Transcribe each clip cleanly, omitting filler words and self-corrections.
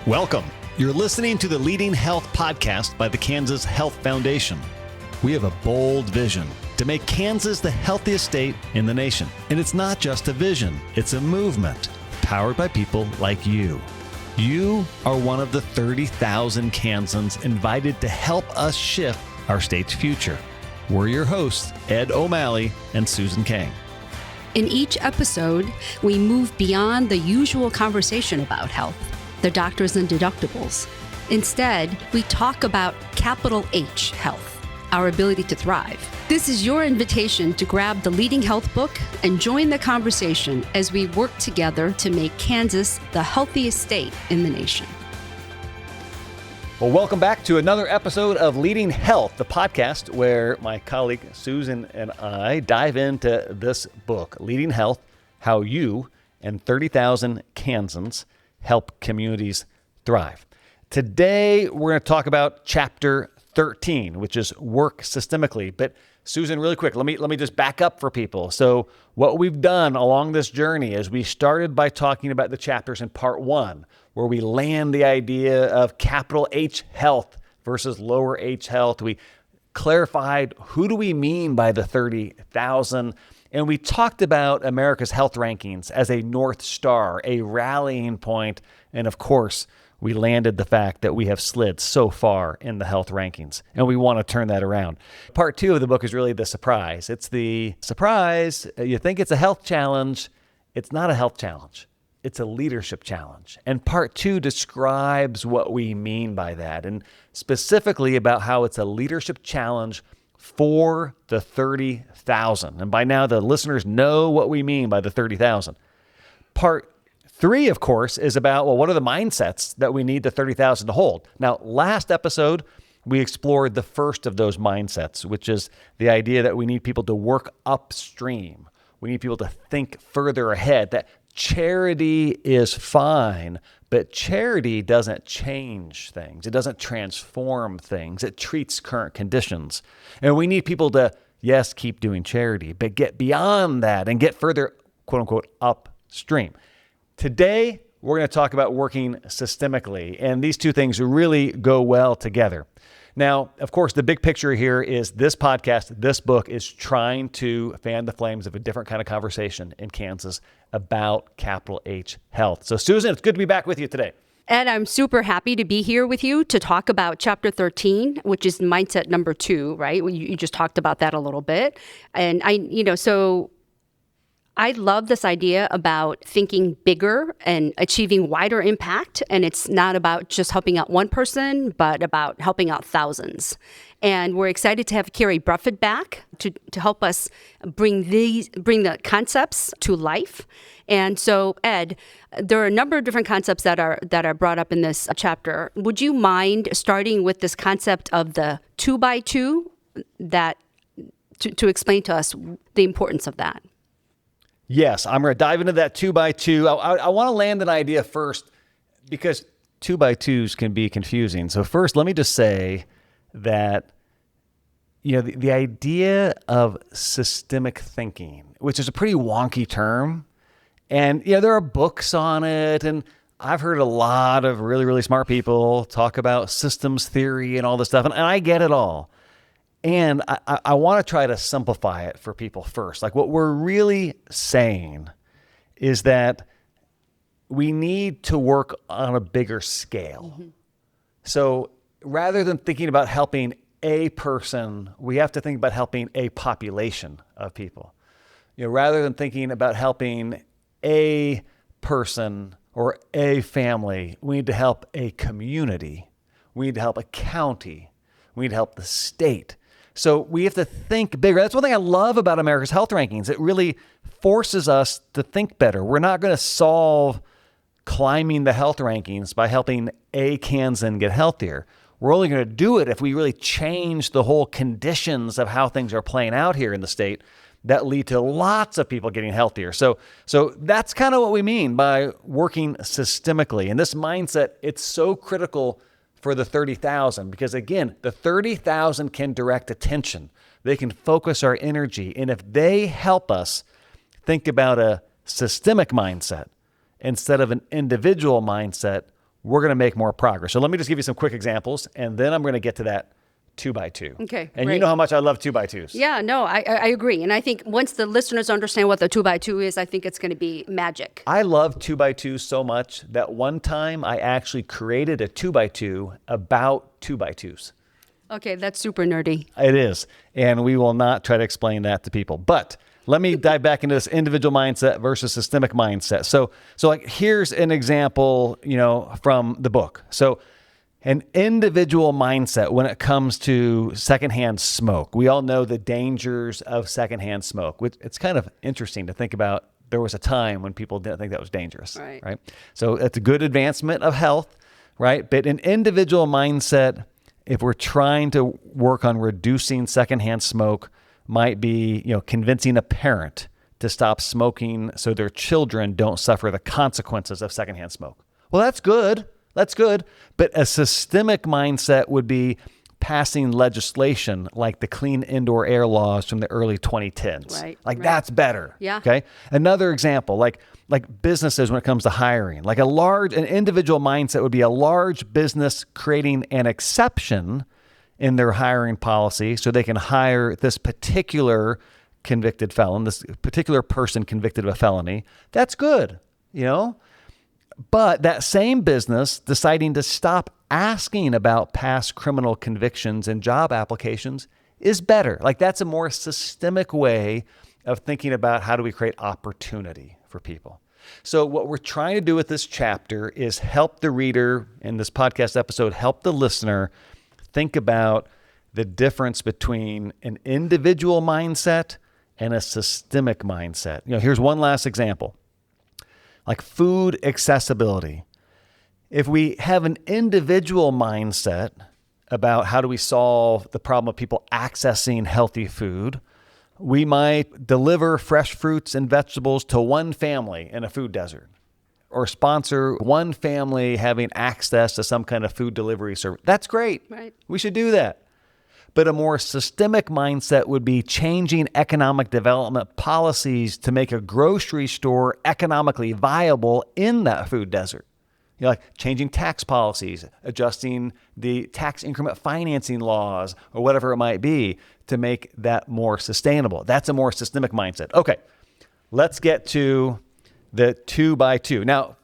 Welcome. You're listening to the Leading Health Podcast by the Kansas Health Foundation. We have a bold vision to make Kansas the healthiest state in the nation. And it's not just a vision, it's a movement powered by people like you. You are one of the 30,000 Kansans invited to help us shift our state's future. We're your hosts, Ed O'Malley and Susan Kang. In each episode, we move beyond the usual conversation about health, the doctors and deductibles. Instead, we talk about capital H health, our ability to thrive. This is your invitation to grab the Leading Health book and join the conversation as we work together to make Kansas the healthiest state in the nation. Well, welcome back to another episode of Leading Health, the podcast where my colleague Susan and I dive into this book, Leading Health, How You and 30,000 Kansans Help Communities Thrive. Today, we're going to talk about Chapter 13, which is Work Systemically. But Susan, really quick, let me just back up for people. So what we've done along this journey is we started by talking about the chapters in part 1, where we land the idea of capital H health versus lower H health. We clarified who do we mean by the 30,000, and we talked about America's health rankings as a North Star, a rallying point, and of course, we landed the fact that we have slid so far in the health rankings, and we want to turn that around. Part 2 of the book is really the surprise. It's the surprise. You think it's a health challenge. It's not a health challenge. It's a leadership challenge. And part 2 describes what we mean by that, and specifically about how it's a leadership challenge for the 30,000. And by now, the listeners know what we mean by the 30,000. Part 3, of course, is about, well, what are the mindsets that we need the 30,000 to hold? Now, last episode, we explored the first of those mindsets, which is the idea that we need people to work upstream. We need people to think further ahead, that charity is fine, but charity doesn't change things. It doesn't transform things. It treats current conditions. And we need people to, yes, keep doing charity, but get beyond that and get further, quote unquote, upstream. Today, we're going to talk about working systemically, and these two things really go well together. Now, of course, the big picture here is this podcast, this book is trying to fan the flames of a different kind of conversation in Kansas about capital H health. So, Susan, it's good to be back with you today. Ed, I'm super happy to be here with you to talk about Chapter 13, which is mindset number 2, right? You just talked about that a little bit. And I love this idea about thinking bigger and achieving wider impact. And it's not about just helping out one person, but about helping out thousands. And we're excited to have Kari Bruffett back to help us bring the concepts to life. And so, Ed, there are a number of different concepts that are brought up in this chapter. Would you mind starting with this concept of the 2x2 to explain to us the importance of that? Yes, I'm going to dive into that 2x2. I want to land an idea first because 2x2s can be confusing. So first, let me just say that the idea of systemic thinking, which is a pretty wonky term, and there are books on it, and I've heard a lot of really, really smart people talk about systems theory and all this stuff, and I get it all. And I want to try to simplify it for people first. Like what we're really saying is that we need to work on a bigger scale. Mm-hmm. So rather than thinking about helping a person, we have to think about helping a population of people. Rather than thinking about helping a person or a family, we need to help a community. We need to help a county. We need to help the state. So we have to think bigger. That's one thing I love about America's health rankings. It really forces us to think better. We're not going to solve climbing the health rankings by helping a Kansan get healthier. We're only going to do it if we really change the whole conditions of how things are playing out here in the state that lead to lots of people getting healthier. So that's kind of what we mean by working systemically. And this mindset, it's so critical for the 30,000, because again, the 30,000 can direct attention. They can focus our energy. And if they help us think about a systemic mindset instead of an individual mindset, we're going to make more progress. So let me just give you some quick examples, and then I'm going to get to that 2x2. Okay, And great. you know how much I love 2x2s. Yeah, no, I agree. And I think once the listeners understand what the 2x2 is, I think it's going to be magic. I love 2x2s so much that one time I actually created a 2x2 about 2x2s. Okay, that's super nerdy. It is. And we will not try to explain that to people. But let me dive back into this individual mindset versus systemic mindset. So like here's an example, from the book. So an individual mindset when it comes to secondhand smoke. We all know the dangers of secondhand smoke, which it's kind of interesting to think about. There was a time when people didn't think that was dangerous, right? So it's a good advancement of health, right? But an individual mindset, if we're trying to work on reducing secondhand smoke, might be, convincing a parent to stop smoking so their children don't suffer the consequences of secondhand smoke. Well, that's good. That's good. But a systemic mindset would be passing legislation like the clean indoor air laws from the early 2010s. Right. That's better. Yeah. Okay. Another example, like businesses when it comes to hiring, like an individual mindset would be a large business creating an exception in their hiring policy so they can hire this particular convicted felon, this particular person convicted of a felony. That's good, But that same business deciding to stop asking about past criminal convictions and job applications is better. Like that's a more systemic way of thinking about how do we create opportunity for people. So what we're trying to do with this chapter is help the reader, in this podcast episode, help the listener think about the difference between an individual mindset and a systemic mindset. Here's one last example. Like food accessibility. If we have an individual mindset about how do we solve the problem of people accessing healthy food, we might deliver fresh fruits and vegetables to one family in a food desert, or sponsor one family having access to some kind of food delivery service. That's great. Right. We should do that. But a more systemic mindset would be changing economic development policies to make a grocery store economically viable in that food desert. Like changing tax policies, adjusting the tax increment financing laws, or whatever it might be to make that more sustainable. That's a more systemic mindset. Okay, let's get to the 2x2. Now,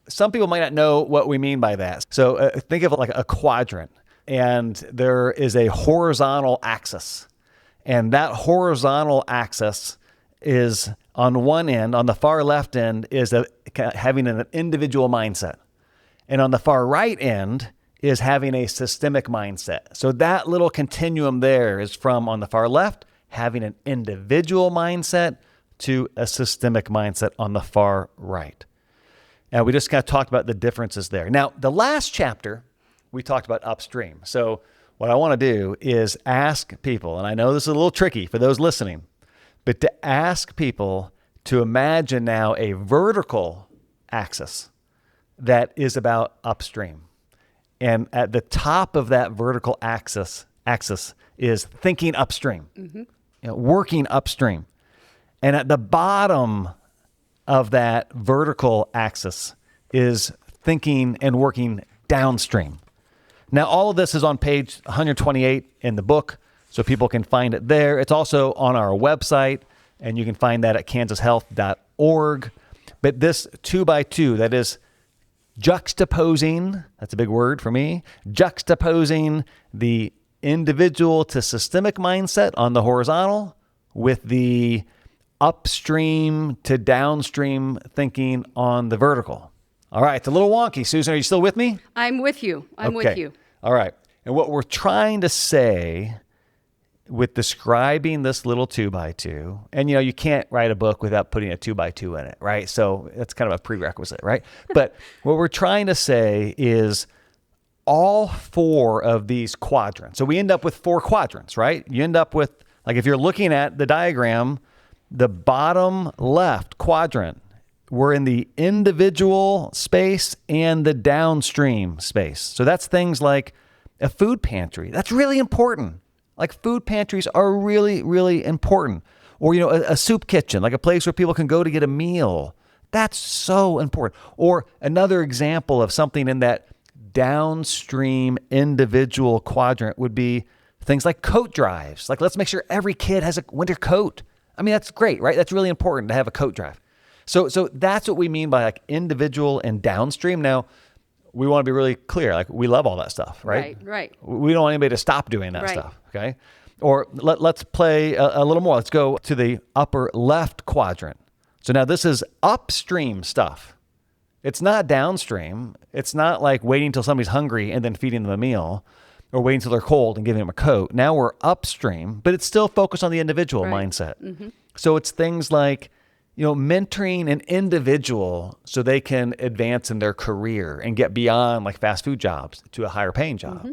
some people might not know what we mean by that. So think of it like a quadrant. And there is a horizontal axis. And that horizontal axis is on one end, on the far left end, is having an individual mindset. And on the far right end is having a systemic mindset. So that little continuum there is from, on the far left, having an individual mindset to a systemic mindset on the far right. Now, we just kind of talked about the differences there. Now, the last chapter, we talked about upstream. So what I want to do is ask people, and I know this is a little tricky for those listening, but to ask people to imagine now a vertical axis that is about upstream. And at the top of that vertical axis is thinking upstream, working upstream. And at the bottom of that vertical axis is thinking and working downstream. Now, all of this is on page 128 in the book, so people can find it there. It's also on our website, and you can find that at kansashealth.org. But this 2x2, that is juxtaposing, that's a big word for me, juxtaposing the individual to systemic mindset on the horizontal with the upstream to downstream thinking on the vertical. All right, it's a little wonky. Susan, are you still with me? I'm with you. I'm with you. All right. And what we're trying to say with describing this little 2x2, and you can't write a book without putting a 2x2 in it, right? So that's kind of a prerequisite, right? But what we're trying to say is all four of these quadrants. So we end up with four quadrants, right? You end up with, like if you're looking at the diagram, the bottom left quadrant, we're in the individual space and the downstream space. So that's things like a food pantry. That's really important. Like food pantries are really, really important. Or, a soup kitchen, like a place where people can go to get a meal. That's so important. Or another example of something in that downstream individual quadrant would be things like coat drives. Like, let's make sure every kid has a winter coat. I mean, that's great, right? That's really important to have a coat drive. So that's what we mean by like individual and downstream. Now, we want to be really clear. Like, we love all that stuff, right? Right. We don't want anybody to stop doing that stuff, okay? Or let's play a little more. Let's go to the upper left quadrant. So now this is upstream stuff. It's not downstream. It's not like waiting until somebody's hungry and then feeding them a meal, or waiting until they're cold and giving them a coat. Now we're upstream, but it's still focused on the individual mindset. Mm-hmm. So it's things like, mentoring an individual so they can advance in their career and get beyond like fast food jobs to a higher paying job. Mm-hmm.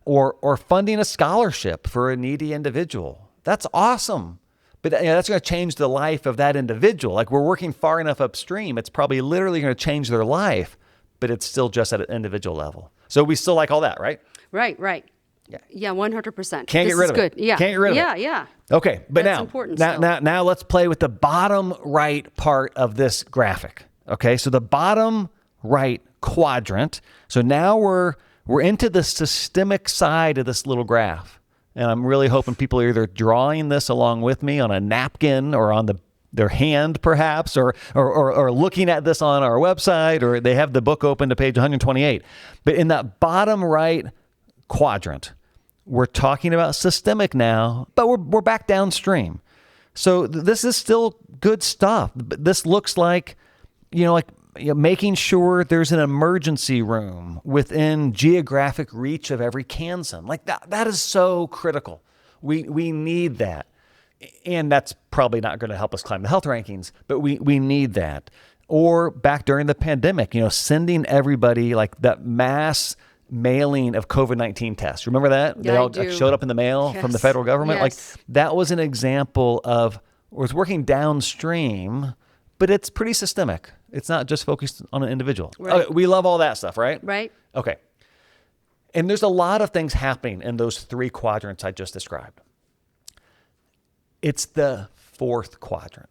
Or funding a scholarship for a needy individual. That's awesome. But that's going to change the life of that individual. Like, we're working far enough upstream, it's probably literally going to change their life, but it's still just at an individual level. So we still like all that, right? Right. Yeah, 100%. Can't get rid of it. Yeah. Can't get rid of it. Yeah. Okay, but That's important still. now let's play with the bottom right part of this graphic. Okay, so the bottom right quadrant. So now we're into the systemic side of this little graph. And I'm really hoping people are either drawing this along with me on a napkin or on their hand perhaps, or looking at this on our website, or they have the book open to page 128. But in that bottom right quadrant, we're talking about systemic now, but we're back downstream. So this is still good stuff. This looks like, making sure there's an emergency room within geographic reach of every Kansan. Like that is so critical. We need that. And that's probably not going to help us climb the health rankings, but we need that. Or back during the pandemic, sending everybody like that mass mailing of COVID-19 tests. Remember that? Yeah, they all showed up in the mail from the federal government. Yes. Like, that was an example of, was working downstream, but it's pretty systemic. It's not just focused on an individual. Right. Okay, we love all that stuff, right? Right. Okay. And there's a lot of things happening in those three quadrants I just described. It's the fourth quadrant.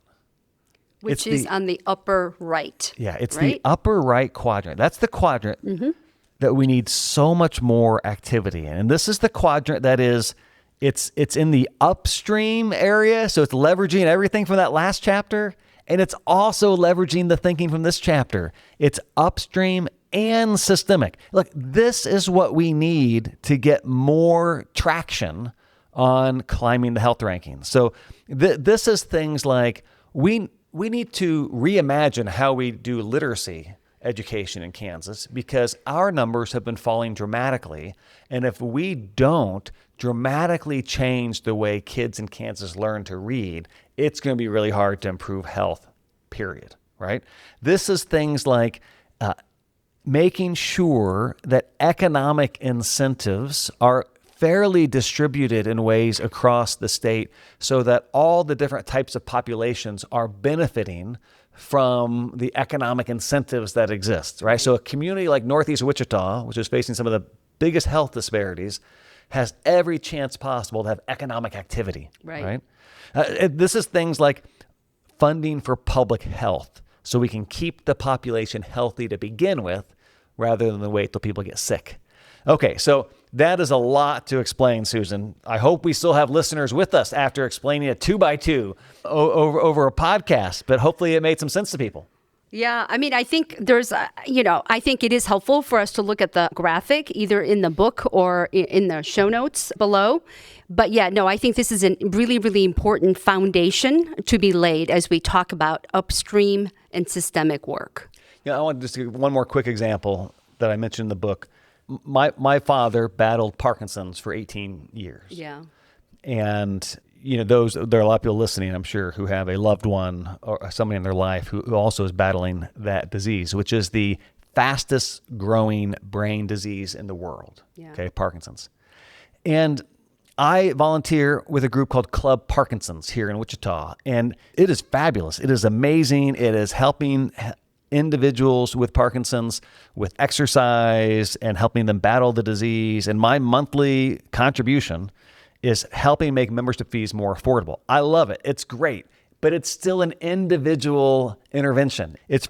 Which is on the upper right. Yeah, it's the upper right quadrant. That's the quadrant that we need so much more activity in. And this is the quadrant that is, it's in the upstream area, so it's leveraging everything from that last chapter, and it's also leveraging the thinking from this chapter. It's upstream and systemic. Look, this is what we need to get more traction on climbing the health rankings. So this is things like we need to reimagine how we do literacy education in Kansas, because our numbers have been falling dramatically. And if we don't dramatically change the way kids in Kansas learn to read, it's going to be really hard to improve health, period, right? This is things like making sure that economic incentives are fairly distributed in ways across the state so that all the different types of populations are benefiting from the economic incentives that exist, right? So a community like Northeast Wichita, which is facing some of the biggest health disparities, has every chance possible to have economic activity, right? This is things like funding for public health, so we can keep the population healthy to begin with, rather than wait till people get sick. Okay, so that is a lot to explain, Susan. I hope we still have listeners with us after explaining it 2x2 over a podcast, but hopefully it made some sense to people. Yeah, I mean, I think I think it is helpful for us to look at the graphic either in the book or in the show notes below. But yeah, no, I think this is a really, really important foundation to be laid as we talk about upstream and systemic work. I want to just give one more quick example that I mentioned in the book. My father battled Parkinson's for 18 years. Yeah. And, there are a lot of people listening, I'm sure, who have a loved one or somebody in their life who also is battling that disease, which is the fastest growing brain disease in the world. Yeah. Okay, Parkinson's. And I volunteer with a group called Club Parkinson's here in Wichita, and it is fabulous. It is amazing. It is helping individuals with Parkinson's with exercise and helping them battle the disease. And my monthly contribution is helping make membership fees more affordable. I love it. It's great, but it's still an individual intervention. It's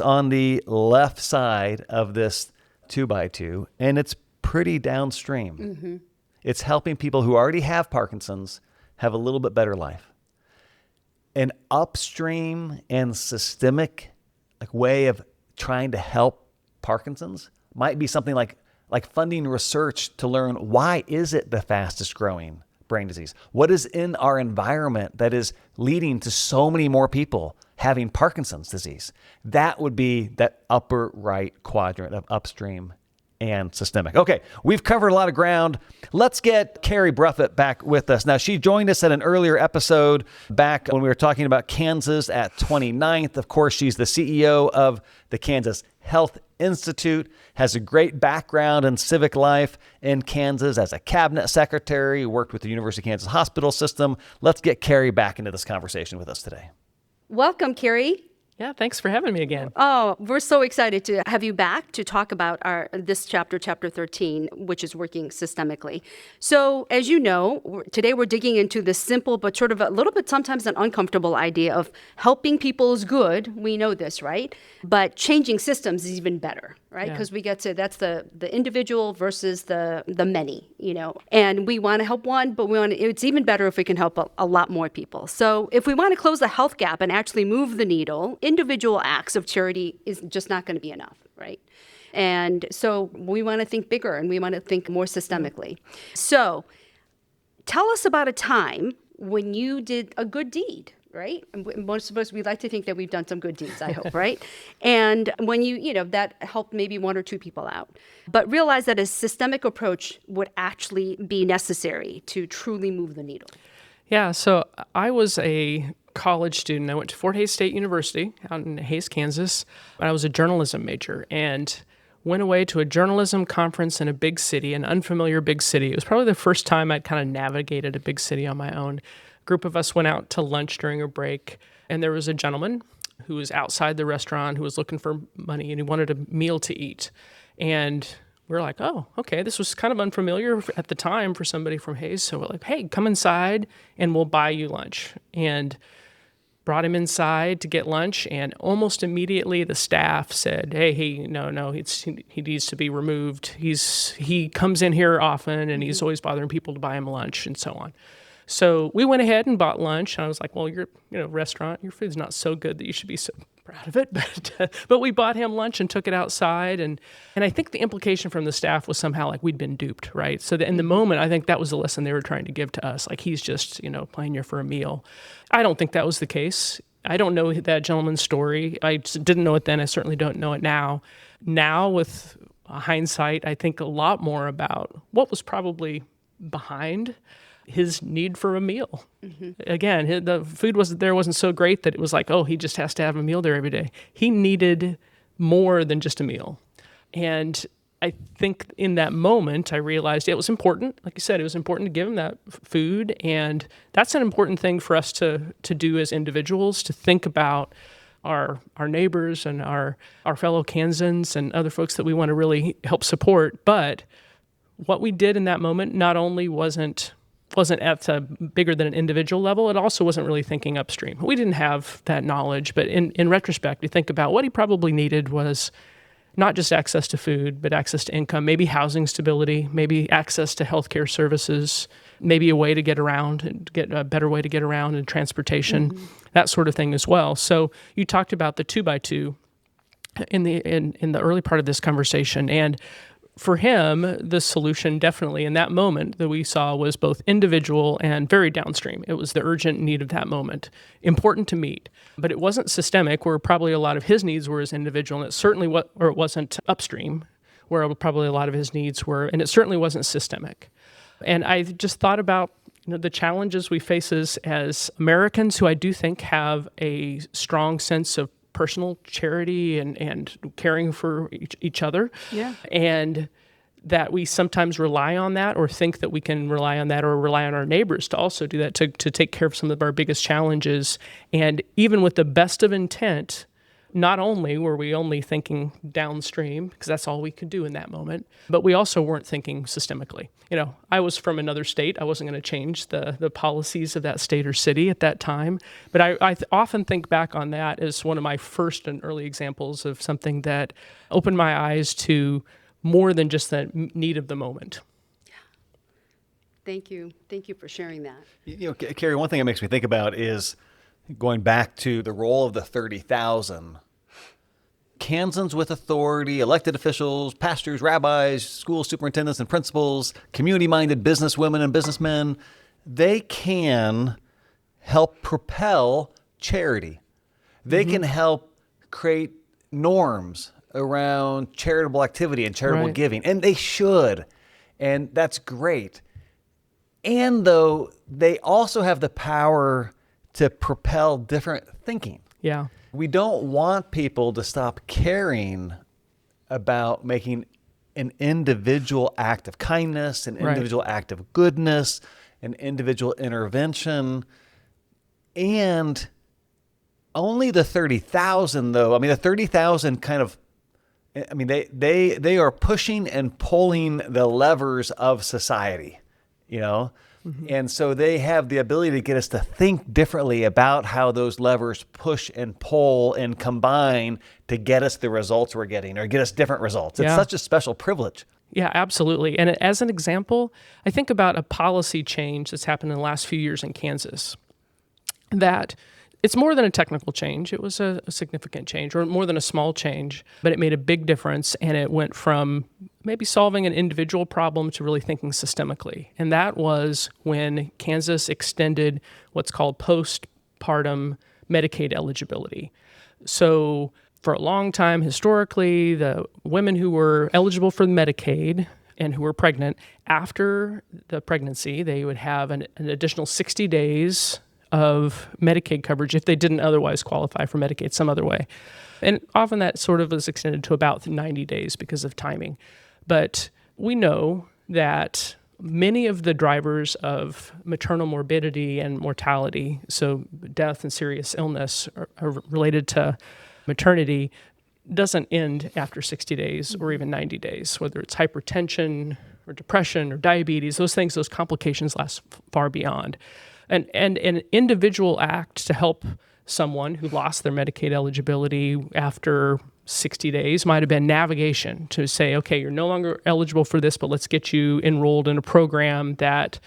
on the left side of this 2x2, and it's pretty downstream. It's helping people who already have Parkinson's have a little bit better life. An upstream and systemic way of trying to help Parkinson's might be something like funding research to learn, why is it the fastest growing brain disease? What is in our environment that is leading to so many more people having Parkinson's disease? That would be that upper right quadrant of upstream and systemic. Okay, we've covered a lot of ground. Let's get Kari Bruffett back with us. Now, she joined us at an earlier episode back when we were talking about Kansas at 29th. Of course, she's the CEO of the Kansas Health Institute, has a great background in civic life in Kansas as a cabinet secretary, worked with the University of Kansas hospital system. Let's get Kari back into this conversation with us today. Welcome, Kari. Yeah, thanks for having me again. Oh, we're so excited to have you back to talk about this chapter 13, which is working systemically. So, as you know, today we're digging into the simple but sort of a little bit sometimes an uncomfortable idea of helping people is good. We know this, right? But changing systems is even better, right? Because we get to, that's the individual versus the many, and we want to help one, but it's even better if we can help a lot more people. So if we want to close the health gap and actually move the needle, individual acts of charity is just not going to be enough, right? And so we want to think bigger and we want to think more systemically. So tell us about a time when you did a good deed, right? And most of us, we like to think that we've done some good deeds, I hope, right? And when that helped maybe one or two people out, but realize that a systemic approach would actually be necessary to truly move the needle. Yeah, so I was a college student. I went to Fort Hays State University out in Hays, Kansas. I was a journalism major and went away to a journalism conference in a big city, an unfamiliar big city. It was probably the first time I'd kind of navigated a big city on my own. A group of us went out to lunch during a break, and there was a gentleman who was outside the restaurant who was looking for money, and he wanted a meal to eat. And we were like, oh, okay, this was kind of unfamiliar at the time for somebody from Hays. So we're like, hey, come inside and we'll buy you lunch. And brought him inside to get lunch, and almost immediately the staff said, hey, no, he needs to be removed. He comes in here often, and he's always bothering people to buy him lunch, and so on. So we went ahead and bought lunch, and I was like, well, your restaurant, your food's not so good that you should be so proud of it. But we bought him lunch and took it outside, and I think the implication from the staff was somehow like we'd been duped, right? So in the moment, I think that was the lesson they were trying to give to us, like he's just, playing here for a meal. I don't think that was the case. I don't know that gentleman's story. I just didn't know it then. I certainly don't know it now. Now, with hindsight, I think a lot more about what was probably behind his need for a meal. Again, the food wasn't so great that it was like, oh, he just has to have a meal there every day. He needed more than just a meal. And I think in that moment, I realized it was important. Like you said, it was important to give him that food. And that's an important thing for us to do as individuals, to think about our neighbors and our fellow Kansans and other folks that we want to really help support. But what we did in that moment not only wasn't at a bigger than an individual level, it also wasn't really thinking upstream. We didn't have that knowledge, but in retrospect, you think about what he probably needed was not just access to food, but access to income, maybe housing stability, maybe access to healthcare services, maybe a way to get around and get a better way to get around and transportation, that sort of thing as well. So you talked about the 2x2 in the early part of this conversation, and for him, the solution definitely in that moment that we saw was both individual and very downstream. It was the urgent need of that moment, important to meet. But it wasn't systemic, where probably a lot of his needs were as individual, and it certainly it wasn't upstream, where probably a lot of his needs were, and it certainly wasn't systemic. And I just thought about the challenges we face as Americans, who I do think have a strong sense of personal charity and caring for each other. Yeah. And that we sometimes rely on that, or think that we can rely on that, or rely on our neighbors to also do that, to take care of some of our biggest challenges. And even with the best of intent, not only were we only thinking downstream, because that's all we could do in that moment, but we also weren't thinking systemically. I was from another state. I wasn't going to change the policies of that state or city at that time. But I often think back on that as one of my first and early examples of something that opened my eyes to more than just the need of the moment. Thank you. Thank you for sharing that. Kari, one thing it makes me think about is going back to the role of the 30,000. Kansans with authority, elected officials, pastors, rabbis, school superintendents and principals, community-minded businesswomen and businessmen, they can help propel charity. They can help create norms around charitable activity and charitable giving, and they should, and that's great. And though they also have the power to propel different thinking. Yeah. We don't want people to stop caring about making an individual act of kindness, an individual act of goodness, an individual intervention. And only the 30,000, though, I mean, the 30,000 kind of, I mean, they are pushing and pulling the levers of society, you know? And so they have the ability to get us to think differently about how those levers push and pull and combine to get us the results we're getting or get us different results. It's such a special privilege. Yeah, absolutely. And as an example, I think about a policy change that's happened in the last few years in Kansas, that it's more than a technical change. It was a significant change, or more than a small change, but it made a big difference, and it went from maybe solving an individual problem to really thinking systemically. And that was when Kansas extended what's called postpartum Medicaid eligibility. So for a long time, historically, the women who were eligible for Medicaid and who were pregnant, after the pregnancy, they would have an additional 60 days of Medicaid coverage if they didn't otherwise qualify for Medicaid some other way. And often that sort of was extended to about 90 days because of timing. But we know that many of the drivers of maternal morbidity and mortality, so death and serious illness are related to maternity, doesn't end after 60 days or even 90 days, whether it's hypertension or depression or diabetes. Those things, those complications last far beyond. And an individual act to help someone who lost their Medicaid eligibility after 60 days might have been navigation to say, okay, you're no longer eligible for this, but let's get you enrolled in a program that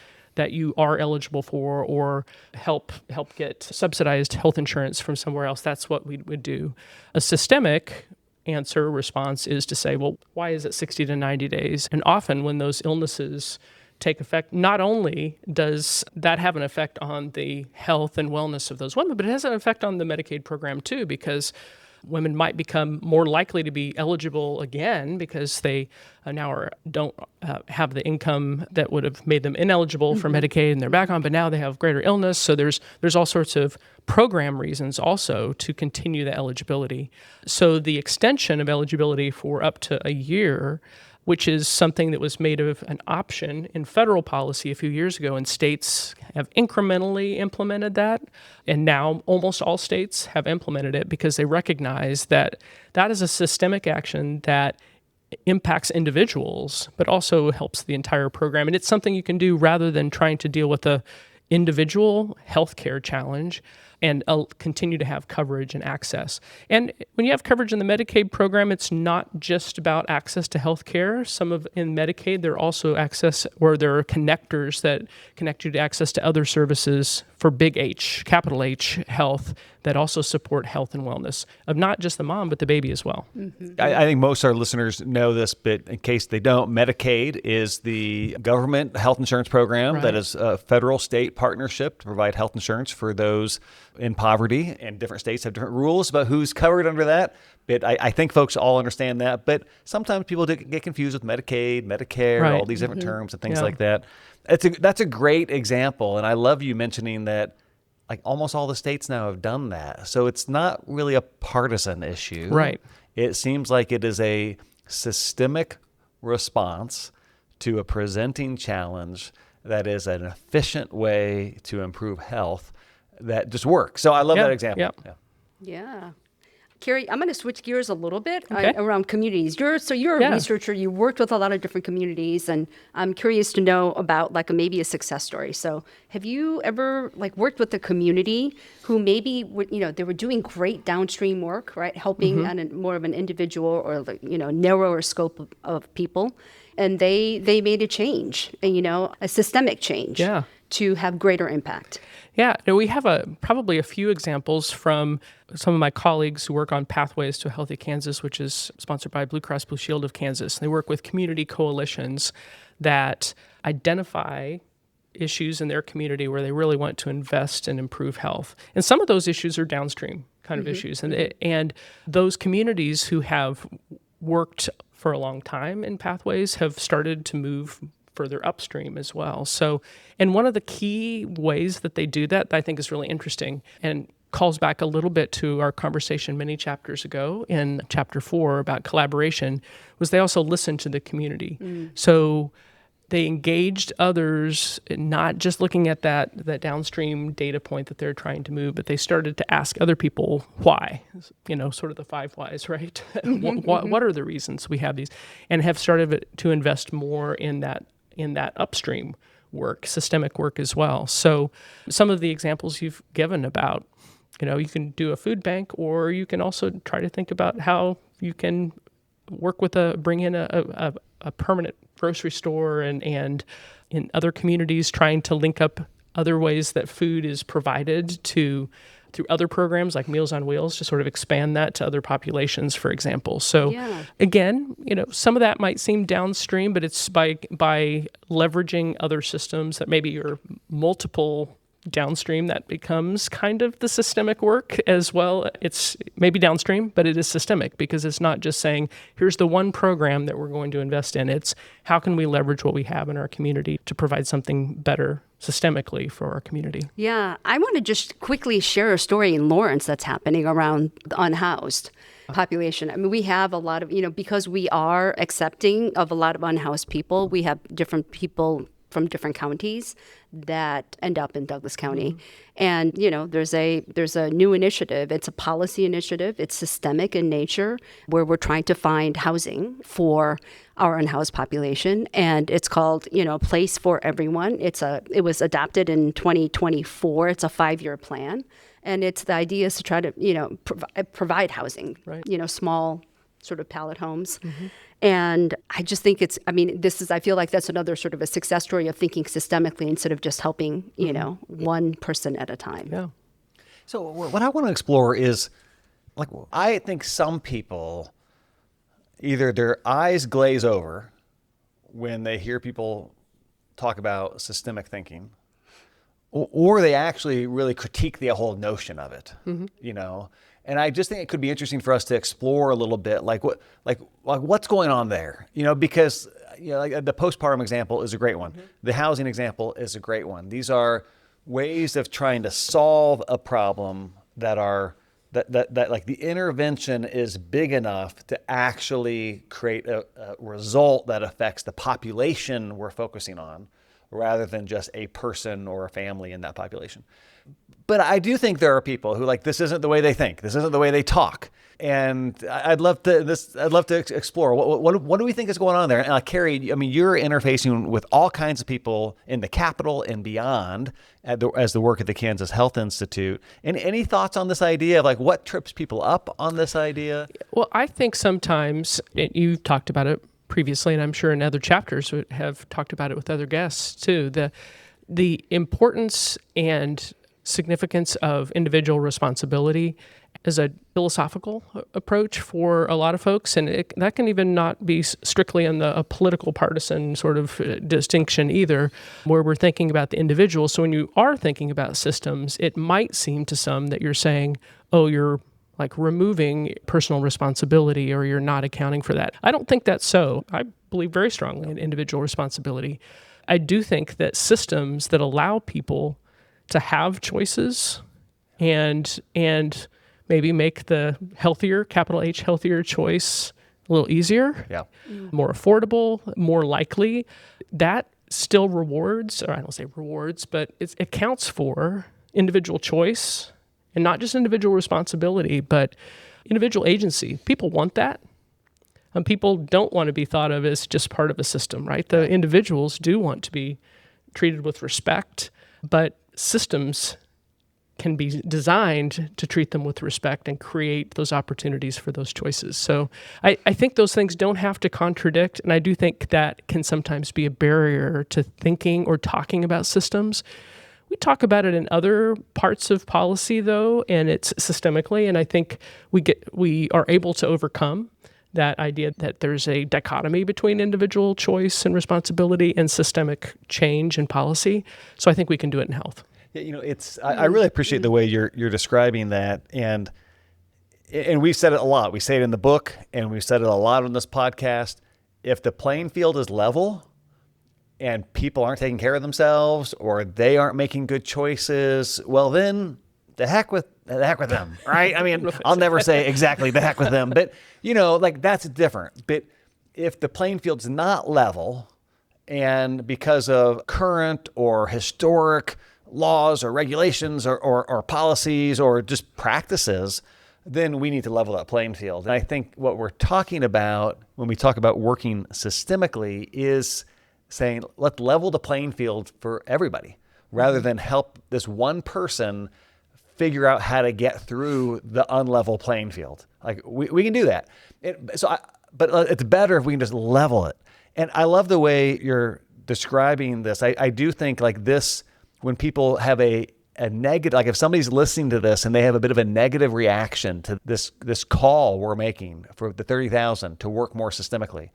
you are eligible for, or help get subsidized health insurance from somewhere else. That's what we would do. A systemic response is to say, well, why is it 60 to 90 days? And often when those illnesses take effect, not only does that have an effect on the health and wellness of those women, but it has an effect on the Medicaid program too, because women might become more likely to be eligible again because they now don't have the income that would have made them ineligible for Medicaid, and they're back on, but now they have greater illness. So there's all sorts of program reasons also to continue the eligibility. So the extension of eligibility for up to a year, which is something that was made of an option in federal policy a few years ago, and states have incrementally implemented that. And now almost all states have implemented it because they recognize that that is a systemic action that impacts individuals, but also helps the entire program. And it's something you can do rather than trying to deal with the individual healthcare challenge and continue to have coverage and access. And when you have coverage in the Medicaid program, it's not just about access to health care. In Medicaid, there are also access, or there are connectors that connect you to access to other services for big H, capital H, health, that also support health and wellness of not just the mom, but the baby as well. I think most of our listeners know this, but in case they don't, Medicaid is the government health insurance program that is a federal-state partnership to provide health insurance for those in poverty, and different states have different rules about who's covered under that. But I think folks all understand that. But sometimes people get confused with Medicaid, Medicare, all these different terms and things like that. That's a great example, and I love you mentioning that. Like almost all the states now have done that. So it's not really a partisan issue. Right. It seems like it is a systemic response to a presenting challenge that is an efficient way to improve health that just works. So I love that example. Yeah. Yeah. Kari, I'm going to switch gears a little bit Okay. around communities. You're a Yeah. researcher. You worked with a lot of different communities, and I'm curious to know about maybe a success story. So, have you ever worked with a community who maybe they were doing great downstream work, right, helping on more of an individual or narrower scope of people, and they made a change, a systemic change, Yeah. to have greater impact. Yeah, we have probably a few examples from some of my colleagues who work on Pathways to a Healthy Kansas, which is sponsored by Blue Cross Blue Shield of Kansas. They work with community coalitions that identify issues in their community where they really want to invest and improve health. And some of those issues are downstream kind of issues. And those communities who have worked for a long time in Pathways have started to move further upstream as well. So, and one of the key ways that they do that I think is really interesting and calls back a little bit to our conversation many chapters ago in chapter 4 about collaboration, was they also listened to the community. So they engaged others, not just looking at that downstream data point that they're trying to move, but they started to ask other people why, sort of the 5 whys, right? What are the reasons we have these? And have started to invest more in that upstream work, systemic work as well. So some of the examples you've given about, you can do a food bank, or you can also try to think about how you can work with bring in a permanent grocery store and in other communities, trying to link up other ways that food is provided through other programs like Meals on Wheels to sort of expand that to other populations, for example. So again, some of that might seem downstream, but it's by leveraging other systems that maybe are multiple downstream that becomes kind of the systemic work as well. It's maybe downstream, but it is systemic because it's not just saying, here's the one program that we're going to invest in. It's how can we leverage what we have in our community to provide something better systemically for our community. Yeah, I want to just quickly share a story in Lawrence that's happening around the unhoused population. I mean, we have a lot of, because we are accepting of a lot of unhoused people, we have different people from different counties that end up in Douglas County. And, there's a new initiative. It's a policy initiative. It's systemic in nature, where we're trying to find housing for our unhoused population. And it's called, Place for Everyone. It was adopted in 2024. It's a 5-year plan. And the idea is to try to, provide housing, right. Small sort of pallet homes. And I just think I feel like that's another sort of a success story of thinking systemically instead of just helping, one person at a time. Yeah. So what I want to explore is, I think some people, either their eyes glaze over when they hear people talk about systemic thinking, or they actually really critique the whole notion of it, And I just think it could be interesting for us to explore a little bit, what's going on there, because the postpartum example is a great one. The housing example is a great one. These are ways of trying to solve a problem that the intervention is big enough to actually create a result that affects the population we're focusing on, rather than just a person or a family in that population. But I do think there are people who this isn't the way they think. This isn't the way they talk. And I'd love to explore what do we think is going on there. And Kari, you're interfacing with all kinds of people in the Capitol and beyond as the work at the Kansas Health Institute. And any thoughts on this idea of what trips people up on this idea? Well, I think sometimes you've talked about it previously, and I'm sure in other chapters have talked about it with other guests too. The importance and significance of individual responsibility is a philosophical approach for a lot of folks, and that can even not be strictly in a political partisan sort of distinction either, where we're thinking about the individual. So when you are thinking about systems, it might seem to some that you're saying, oh, you're removing personal responsibility, or you're not accounting for that. I don't think that's so. I believe very strongly in individual responsibility. I do think that systems that allow people to have choices and maybe make the healthier, capital H, healthier choice a little easier, more affordable, more likely, that still rewards, or I don't say rewards, but it accounts for individual choice, and not just individual responsibility, but individual agency. People want that. And people don't want to be thought of as just part of a system, right? The individuals do want to be treated with respect, but systems can be designed to treat them with respect and create those opportunities for those choices. So I think those things don't have to contradict, and I do think that can sometimes be a barrier to thinking or talking about systems. We talk about it in other parts of policy, though, and it's systemically, and I think we are able to overcome that idea that there's a dichotomy between individual choice and responsibility and systemic change in policy. So I think we can do it in health. Yeah, I really appreciate the way you're describing that, and we've said it a lot. We say it in the book, and we've said it a lot on this podcast. If the playing field is level, and people aren't taking care of themselves, or they aren't making good choices, well, then the heck with them, right? I mean, I'll never say exactly the heck with them, but that's different. But if the playing field's not level, and because of current or historic laws or regulations or policies or just practices, then we need to level that playing field. And I think what we're talking about when we talk about working systemically is saying, let's level the playing field for everybody rather than help this one person figure out how to get through the unlevel playing field. Like we can do that. But it's better if we can just level it. And I love the way you're describing this. I do think like this, when people have a negative, like if somebody's listening to this and they have a bit of a negative reaction to this call we're making for the 30,000 to work more systemically,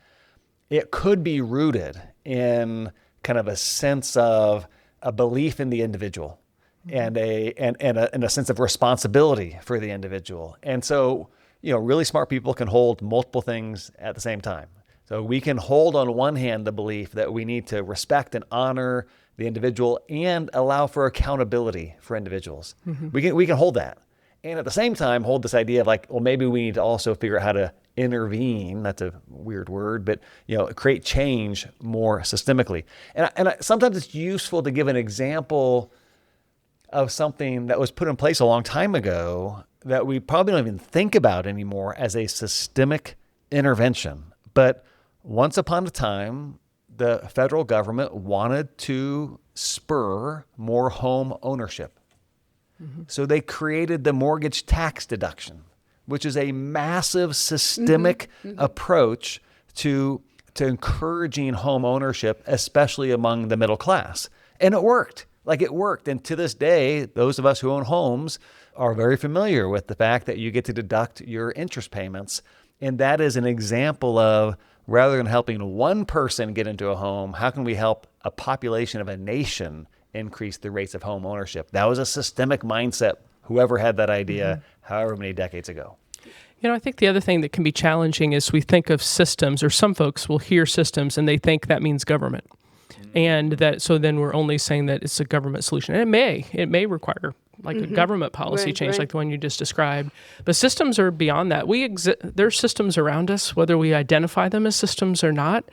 it could be rooted in kind of a sense of a belief in the individual and a sense of responsibility for the individual. And so, really smart people can hold multiple things at the same time. So we can hold on one hand the belief that we need to respect and honor the individual and allow for accountability for individuals. Mm-hmm. We can hold that. And at the same time, hold this idea of like, well, maybe we need to also figure out how to intervene. That's a weird word, but create change more systemically. And sometimes it's useful to give an example of something that was put in place a long time ago that we probably don't even think about anymore as a systemic intervention. But once upon a time, the federal government wanted to spur more home ownership. Mm-hmm. So they created the mortgage tax deduction, which is a massive systemic approach to encouraging home ownership, especially among the middle class. And it worked. It worked. And to this day, those of us who own homes are very familiar with the fact that you get to deduct your interest payments. And that is an example of, rather than helping one person get into a home, how can we help a population of a nation increase the rates of home ownership? That was a systemic mindset, whoever had that idea, however many decades ago. I think the other thing that can be challenging is we think of systems, or some folks will hear systems and they think that means government. And so then we're only saying that it's a government solution. And it may require a government policy change like the one you just described. But systems are beyond that. There are systems around us, whether we identify them as systems or not.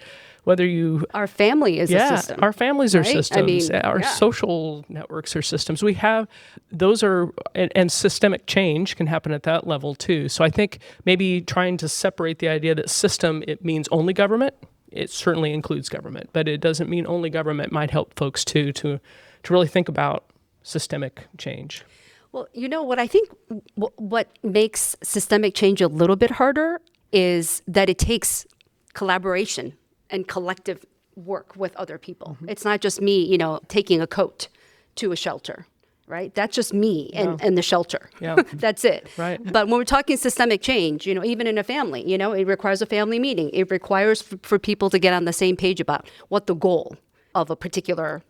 Our family is a system. Our families are systems. Our social networks are systems. We have, those are, and systemic change can happen at that level too. So I think maybe trying to separate the idea that system, it means only government. It certainly includes government, but it doesn't mean only government. Might help folks too to really think about systemic change. Well, what I think what makes systemic change a little bit harder is that it takes collaboration and collective work with other people. Mm-hmm. It's not just me, taking a coat to a shelter, right? That's just me and the shelter. Yeah. That's it. Right. But when we're talking systemic change, even in a family, it requires a family meeting. It requires for people to get on the same page about what the goal of a particular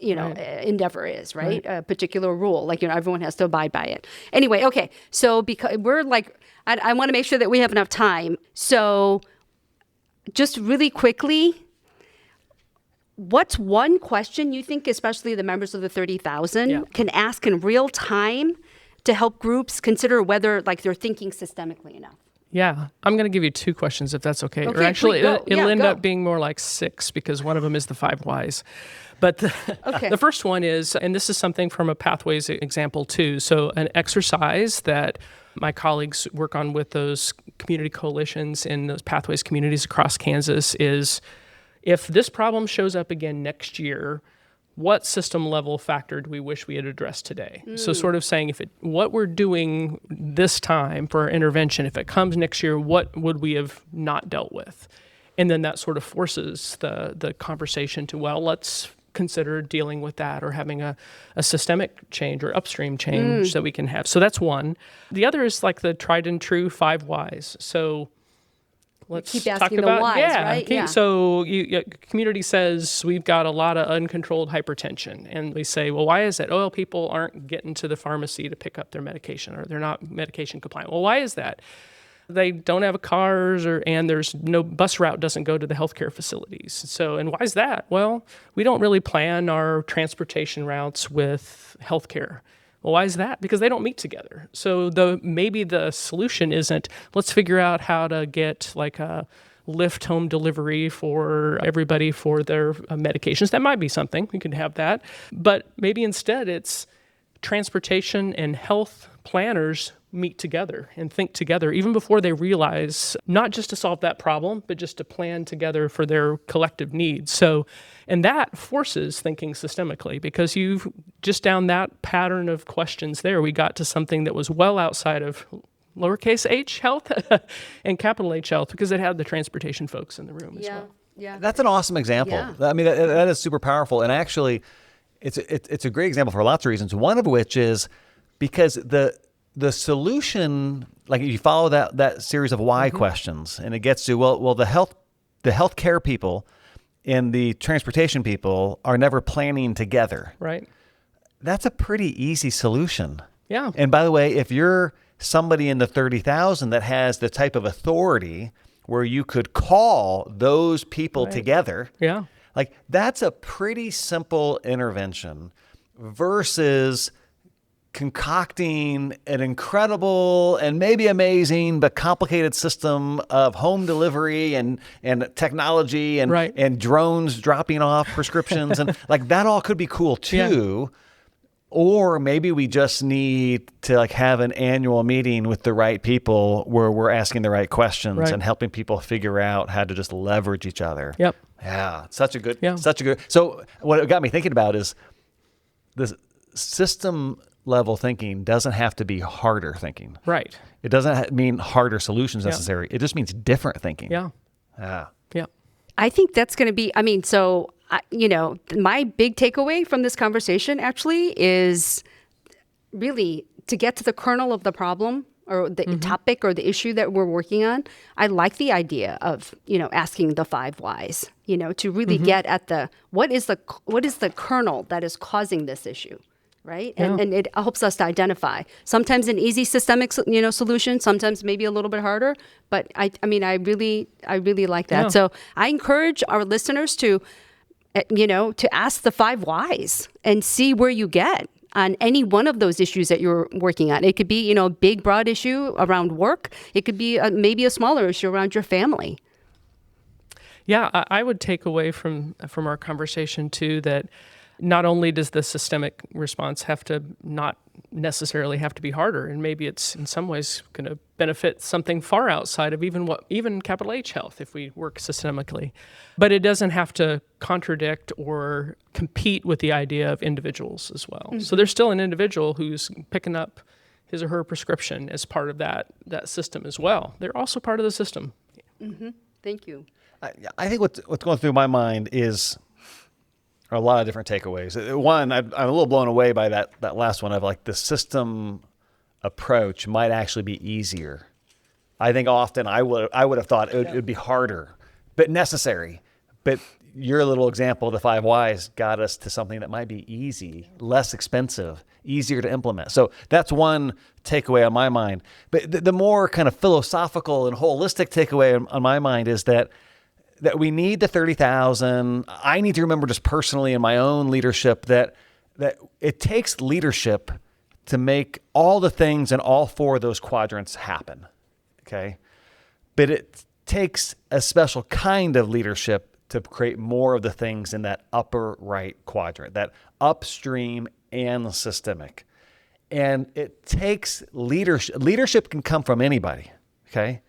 endeavor is, right? A particular rule, everyone has to abide by it. Anyway, okay. So because we're I want to make sure that we have enough time. So just really quickly, what's one question you think, especially the members of the 30,000, can ask in real time to help groups consider whether they're thinking systemically enough? Yeah, I'm going to give you two questions if that's okay. Or actually, it'll end up being more like 6 because one of them is the 5 whys. But the first one is, and this is something from a Pathways example too, so an exercise that my colleagues work on with those community coalitions in those pathways communities across Kansas is if this problem shows up again next year, what system level factor do we wish we had addressed today? So sort of saying what we're doing this time for our intervention, if it comes next year, what would we have not dealt with? And then that sort of forces the conversation to, well, let's consider dealing with that or having a systemic change or upstream change that we can have. So that's one. The other is like the tried and true 5 whys. So let's keep talk asking about the whys, right? Okay, Yeah. so community says we've got a lot of uncontrolled hypertension, and we say, well, why is that? Oh, people aren't getting to the pharmacy to pick up their medication, or they're not medication compliant. Well, why is that? They don't have cars, and there's no bus route doesn't go to the healthcare facilities. So, and why is that? Well, we don't really plan our transportation routes with healthcare. Well, why is that? Because they don't meet together. So maybe the solution isn't let's figure out how to get like a Lyft home delivery for everybody for their medications. That might be something. We could have that. But maybe instead it's transportation and health planners meet together and think together even before they realize not just to solve that problem, but just to plan together for their collective needs. So, and that forces thinking systemically because you've just down that pattern of questions there, we got to something that was well outside of lowercase h health and capital H health because it had the transportation folks in the room as well. Yeah. That's an awesome example. Yeah. I mean, that is super powerful. And actually, it's a great example for lots of reasons. One of which is because the solution, like if you follow that series of why questions, and it gets to, well, the healthcare people and the transportation people are never planning together. Right. That's a pretty easy solution. Yeah. And by the way, if you're somebody in the 30,000 that has the type of authority where you could call those people together, Yeah. like that's a pretty simple intervention versus concocting an incredible and maybe amazing but complicated system of home delivery and technology and drones dropping off prescriptions and like that all could be cool too. Yeah. Or maybe we just need to like have an annual meeting with the right people where we're asking the right questions and helping people figure out how to just leverage each other. Yep. Yeah. Such a good. So what it got me thinking about is this system level thinking doesn't have to be harder thinking. Right. It doesn't mean harder solutions necessary. It just means different thinking. Yeah. Yeah. Yeah. I think that's going to be, my big takeaway from this conversation actually is really to get to the kernel of the problem or the topic or the issue that we're working on. I like the idea of, asking the 5 whys, to really get at what is the kernel that is causing this issue. Right. Yeah. And it helps us to identify sometimes an easy systemic, solution, sometimes maybe a little bit harder. But I really like that. Yeah. So I encourage our listeners to ask the 5 whys and see where you get on any one of those issues that you're working on. It could be, a big, broad issue around work. It could be maybe a smaller issue around your family. Yeah, I would take away from our conversation, too, that not only does the systemic response have to not necessarily have to be harder, and maybe it's in some ways going to benefit something far outside of even capital H health if we work systemically, but it doesn't have to contradict or compete with the idea of individuals as well. So there's still an individual who's picking up his or her prescription as part of that system as well. They're also part of the system. Mm-hmm. Thank you. I think what's going through my mind is a lot of different takeaways. One, I'm a little blown away by that last one of like the system approach might actually be easier. I think often I would have thought it would be harder, but necessary. But your little example of the 5 whys got us to something that might be easy, less expensive, easier to implement. So that's one takeaway on my mind. But the more kind of philosophical and holistic takeaway on my mind is that we need the 30,000. I need to remember just personally in my own leadership that it takes leadership to make all the things in all 4 of those quadrants happen, okay? But it takes a special kind of leadership to create more of the things in that upper right quadrant, that upstream and systemic. And it takes leadership. Leadership can come from anybody, okay?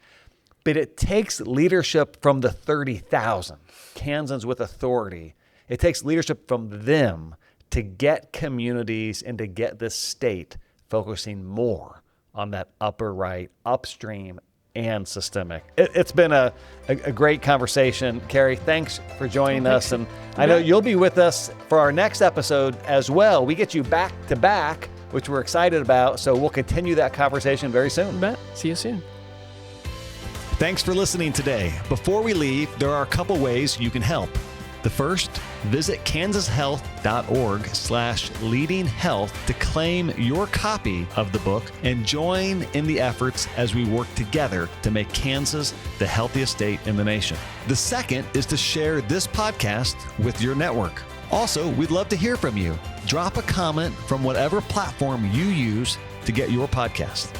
But it takes leadership from the 30,000, Kansans with authority. It takes leadership from them to get communities and to get this state focusing more on that upper right, upstream, and systemic. It's been a great conversation. Kari, thanks for joining us. And I know you'll be with us for our next episode as well. We get you back to back, which we're excited about. So we'll continue that conversation very soon. Bet. See you soon. Thanks for listening today. Before we leave, there are a couple ways you can help. The first, visit kansashealth.org/leadinghealth to claim your copy of the book and join in the efforts as we work together to make Kansas the healthiest state in the nation. The second is to share this podcast with your network. Also, we'd love to hear from you. Drop a comment from whatever platform you use to get your podcast.